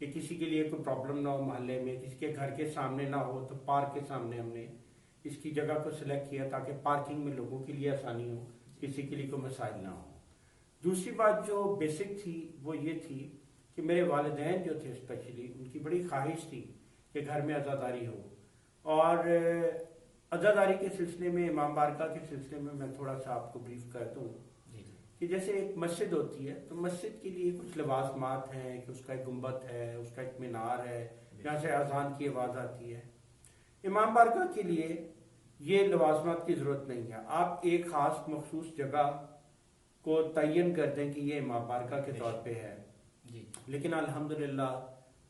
کہ کسی کے لیے کوئی پرابلم نہ ہو محلے میں، کسی کے گھر کے سامنے نہ ہو تو پارک کے سامنے ہم نے اس کی جگہ کو سلیکٹ کیا تاکہ پارکنگ میں لوگوں کے لیے آسانی ہو، کسی کے لیے کوئی مسائل نہ ہو۔ دوسری بات جو بیسک تھی وہ یہ تھی کہ میرے والدین جو تھے اسپیشلی ان کی بڑی خواہش تھی کہ گھر میں عزاداری ہو، اور عزاداری کے سلسلے میں، امام بارگاہ کے سلسلے میں تھوڑا سا آپ کو بریف کر دوں کہ جیسے ایک مسجد ہوتی ہے تو مسجد کے لیے کچھ لوازمات ہیں کہ اس کا ایک گنبد ہے، اس کا ایک مینار ہے جہاں سے اذان کی آواز آتی ہے۔ امام بارگاہ کے لیے یہ لوازمات کی ضرورت نہیں ہے، آپ ایک خاص مخصوص جگہ کو تعین کر دیں کہ یہ امام بارگاہ کے طور پہ ہے۔ لیکن الحمدللہ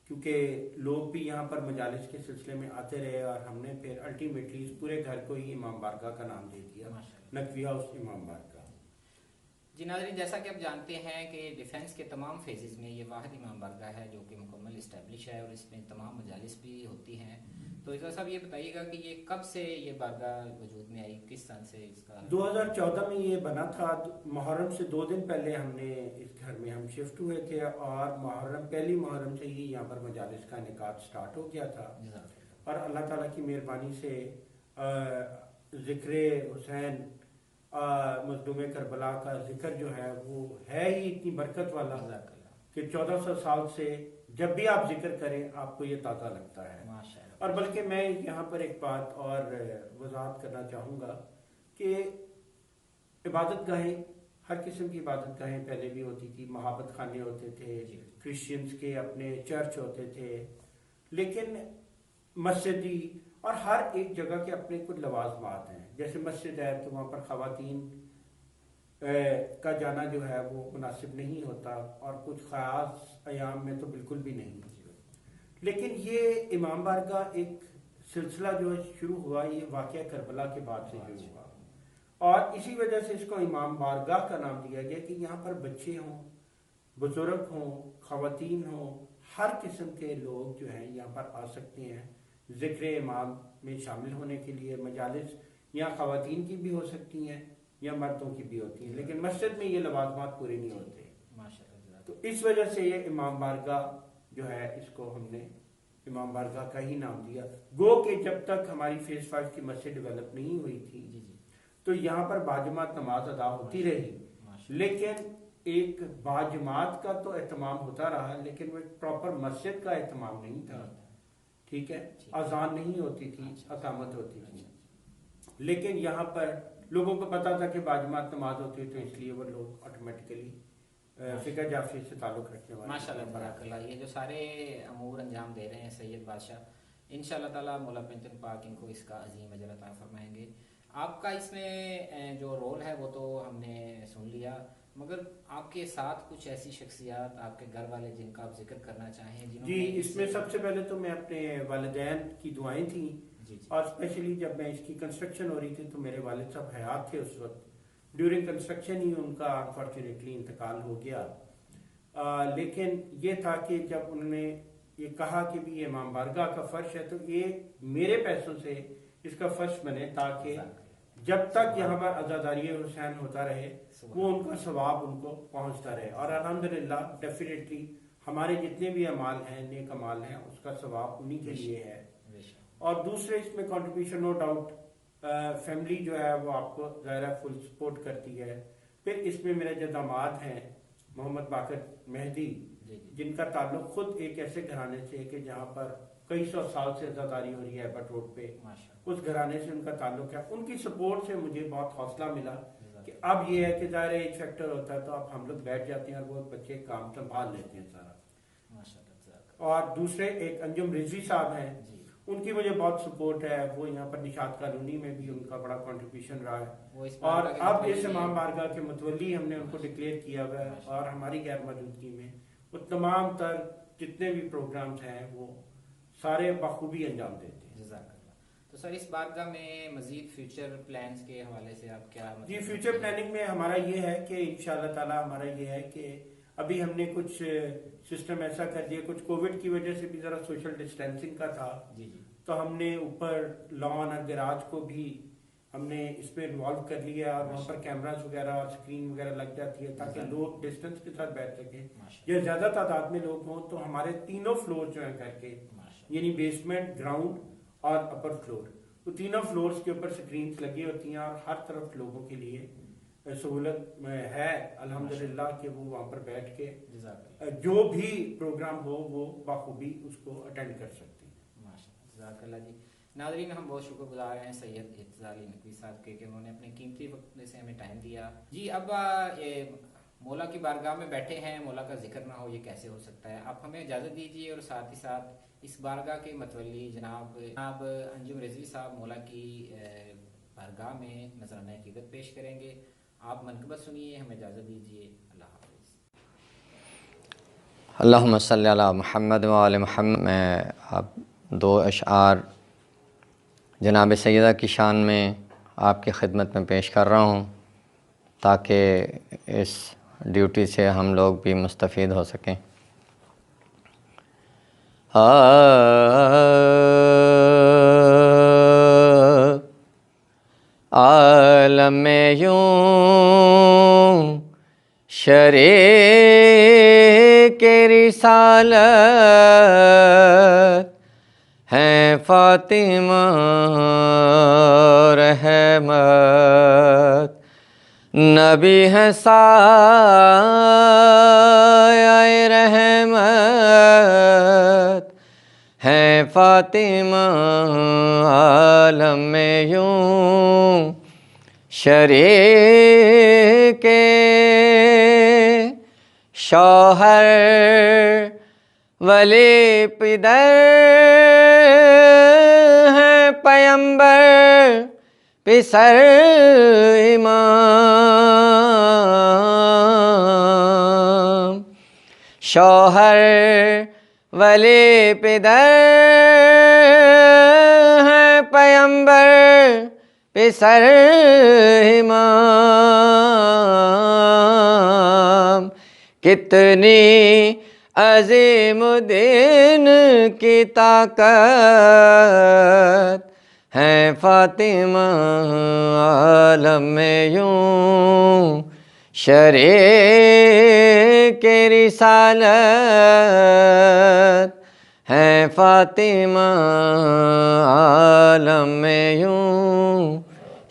کیونکہ لوگ بھی یہاں پر مجالس کے سلسلے میں آتے رہے اور ہم نے پھر الٹیمیٹلی اس پورے گھر کو ہی امام بارگاہ کا نام دے دیا، نقوی ہاؤس امام بارگاہ۔ جی ناظرین، جیسا کہ آپ جانتے ہیں کہ ڈیفنس کے تمام فیزز میں یہ واحد امام بارگاہ ہے جو کہ مکمل اسٹیبلش ہے، اور اس میں تمام مجالس بھی ہوتی ہیں۔ تو اجازت صاحب یہ بتائیے گا کہ یہ کب سے یہ بارگاہ وجود میں آئی، کس سن سے اس کا؟ 2014 میں یہ بنا تھا، محرم سے 2 دن پہلے ہم نے اس گھر میں ہم شفٹ ہوئے تھے، اور پہلی محرم سے ہی یہاں پر مجالس کا انعقاد سٹارٹ ہو گیا تھا، اور اللہ تعالیٰ کی مہربانی سے ذکر حسین مظلوم کربلا کا ذکر جو ہے وہ ہے ہی اتنی برکت والا کہ 1400 سال سے جب بھی آپ ذکر کریں آپ کو یہ تازہ لگتا ہے۔ اور بلکہ میں یہاں پر ایک بات اور وضاحت کرنا چاہوں گا کہ عبادت گاہیں، ہر قسم کی عبادت گاہیں پہلے بھی ہوتی تھی، محبت خانے ہوتے تھے، کرسچنز کے اپنے چرچ ہوتے تھے، لیکن مسجدی اور ہر ایک جگہ کے اپنے کچھ لوازمات ہیں۔ جیسے مسجد ہے تو وہاں پر خواتین کا جانا جو ہے وہ مناسب نہیں ہوتا، اور کچھ خاص ایام میں تو بالکل بھی نہیں۔ لیکن یہ امام بارگاہ ایک سلسلہ جو شروع ہوا یہ واقعہ کربلا کے بعد سے شروع ہوا، اور اسی وجہ سے اس کو امام بارگاہ کا نام دیا گیا کہ یہاں پر بچے ہوں، بزرگ ہوں، خواتین ہوں، ہر قسم کے لوگ جو ہیں یہاں پر آ سکتے ہیں ذکر امام میں شامل ہونے کے لیے۔ مجالس یہاں خواتین کی بھی ہو سکتی ہیں یا مردوں کی بھی ہوتی ہیں، لیکن مسجد میں یہ لوازمات پورے نہیں ہوتے۔ تو اس وجہ سے یہ امام بارگاہ جو ہے اس کو ہم نے امام بارگاہ کا ہی نام دیا۔ گو کہ جب تک ہماری فیز 5 کی مسجد ڈیولپ نہیں ہوئی تھی تو یہاں پر باجماعت نماز ادا ہوتی رہی، لیکن ایک باجماعت کا تو اہتمام ہوتا رہا، لیکن وہ ایک پراپر مسجد کا اہتمام نہیں تھا، ٹھیک ہے، اذان نہیں ہوتی تھی، اقامت ہوتی تھی۔ لیکن یہاں پر لوگوں کو پتا تھا کہ باجماعت نماز ہوتی ہے تو اس لیے وہ لوگ آٹومیٹیکلی فقہ جعفری سے تعلق رکھنے والے۔ ماشاءاللہ تبارک اللہ، یہ جو سارے امور انجام دے رہے ہیں سید بادشاہ، انشاءاللہ تعالیٰ مولا پنجتن پاک ان کو اس کا عظیم اجر عطا فرمائیں گے۔ آپ کا اس میں جو رول ہے وہ تو ہم نے سن لیا، مگر آپ کے ساتھ کچھ ایسی شخصیات، آپ کے گھر والے جن کا آپ ذکر کرنا چاہیں؟ جی، اس میں سب سے پہلے تو میں اپنے والدین کی دعائیں تھیں، اور اسپیشلی جب میں اس کی کنسٹرکشن ہو رہی تھی تو میرے والد صاحب حیات تھے اس وقت، ڈیورنگ کنسٹرکشن ہی ان کا انفارچونیٹلی انتقال ہو گیا۔ لیکن یہ تھا کہ جب انہوں نے یہ کہا کہ بھی یہ امام بارگاہ کا فرش ہے تو یہ میرے پیسوں سے اس کا فرش بنے تاکہ جب تک یہاں پر عزاداری حسین ہوتا رہے وہ ان کا ثواب ان کو پہنچتا رہے، اور الحمدللہ ڈیفینیٹلی ہمارے جتنے بھی اعمال ہیں، نیک اعمال ہیں، اس کا ثواب انہی کے لیے ہے۔ اور دوسرے اس میں کنٹریبیوشن نو ڈاؤٹ فیملی جو ہے وہ آپ کو ظاہر ہے فل سپورٹ کرتی ہے۔ پھر اس میں میرے جو داماد ہیں محمد باقر مہدی، جن کا تعلق خود ایک ایسے گھرانے سے ہے کہ جہاں پر کئی سو سال سے عزاداری ہو رہی ہے بٹ روڈ پہ، اس گھرانے سے ان کا تعلق ہے۔ ان کی سپورٹ سے مجھے بہت حوصلہ ملا کہ اب یہ ہے کہ ظاہر ایج فیکٹر ہوتا ہے تو اب ہم لوگ بیٹھ جاتے ہیں اور وہ بچے کام سنبھال لیتے ہیں سارا۔ اور دوسرے ایک انجم رضوی صاحب ہیں، ان کی مجھے بہت سپورٹ ہے، وہ یہاں پر نشاط کالونی میں بھی ان کا بڑا کنٹریبیوشن رہا ہے، اور اب اس امام بارگاہ کے متولی ہم نے ان کو ڈکلیئر کیا ہوا ہے، اور ہماری غیر موجودگی میں وہ تمام تر جتنے بھی پروگرامز ہیں وہ سارے بخوبی انجام دیتے ہیں۔ جزاک اللہ۔ تو سر اس بارگاہ میں مزید فیوچر پلانز کے حوالے سے آپ کیا؟ جی، فیوچر پلاننگ میں ہمارا یہ ہے کہ انشاءاللہ تعالی ہمارا یہ ہے کہ ابھی ہم نے کچھ سسٹم ایسا کر دیا، کچھ کووڈ کی وجہ سے بھی ذرا سوشل ڈسٹینسنگ کا تھا، تو ہم نے اوپر لان اور گراج کو بھی ہم نے اس پہ انوالو کر لیا اور وہاں پر کیمراز وغیرہ اور اسکرین وغیرہ لگ جاتی ہے تاکہ لوگ ڈسٹینس کے ساتھ بیٹھ سکیں. یا زیادہ تعداد میں لوگ ہوں تو ہمارے تینوں فلور جو ہیں گھر کے, یعنی بیسمنٹ, گراؤنڈ اور اپر فلور, تو تینوں فلورز کے اوپر سکرینز لگی ہوتی ہیں اور ہر طرف لوگوں کے لیے سہولت ہے الحمدللہ کہ وہ وہاں پر بیٹھ کے جو بھی پروگرام ہو وہ بخوبی اس کو اٹینڈ کر سکتے ہیں. جزاک اللہ جی. ناظرین, ہم بہت شکر گزار ہیں سید اعتزال علی نقوی صاحب کے کہ انہوں نے اپنے قیمتی وقت میں سے ہمیں ٹائم دیا. جی, اب مولا کی بارگاہ میں بیٹھے ہیں, مولا کا ذکر نہ ہو یہ کیسے ہو سکتا ہے. آپ ہمیں اجازت دیجیے اور ساتھ ہی ساتھ اس بارگاہ کے متولی جناب انجم رضوی صاحب مولا کی بارگاہ میں نذرانہ عقیدت پیش کریں گے. آپ منقبت سنیے, ہمیں اجازت دیجیے. اللہ حافظ. اللہم صلی علی محمد و آل محمد. میں آپ 2 اشعار جناب سیدہ کی شان میں آپ کی خدمت میں پیش کر رہا ہوں تاکہ اس ڈیوٹی سے ہم لوگ بھی مستفید ہو سکیں. عالم میں یوں شریک رسالت ہیں فاطمہ رحمت, نبی ہیں سایہ رحمت ہیں فاطمہ. عالم میں یوں شریک شوہر ولی پدر ہیں پیمبر پسر امام. شوہر ولی پدر ہیں پیمبر پسر امام. کتنی عظیم دین کی طاقت ہیں فاطمہ. عالم میں یوں شریک رسالت ہیں فاطمہ. عالم میں یوں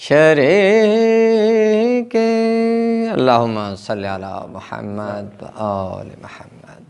شریک. اللہم صلی علی محمد و آل محمد.